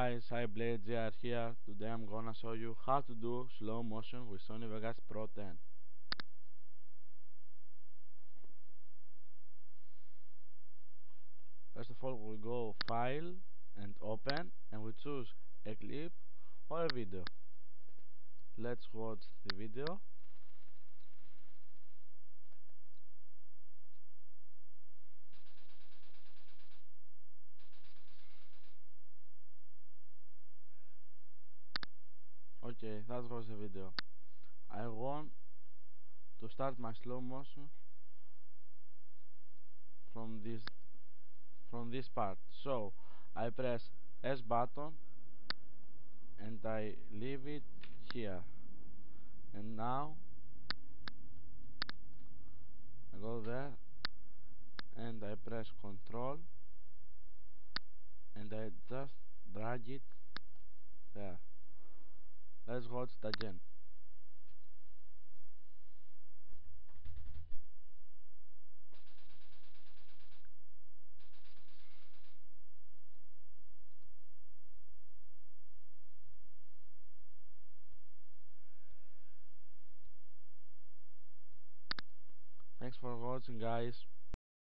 guys, hi Blade JR here. Today I'm gonna show you how to do slow motion with Sony Vegas Pro 10. First of all, we go File and Open, and we choose a clip or a video. Let's watch the video. Okay, that was the video. I want to start my slow motion from this part. So I press S button and I leave it here. And now I go there and I press Control and I just drag it there. Let's watch it again. Thanks for watching, guys.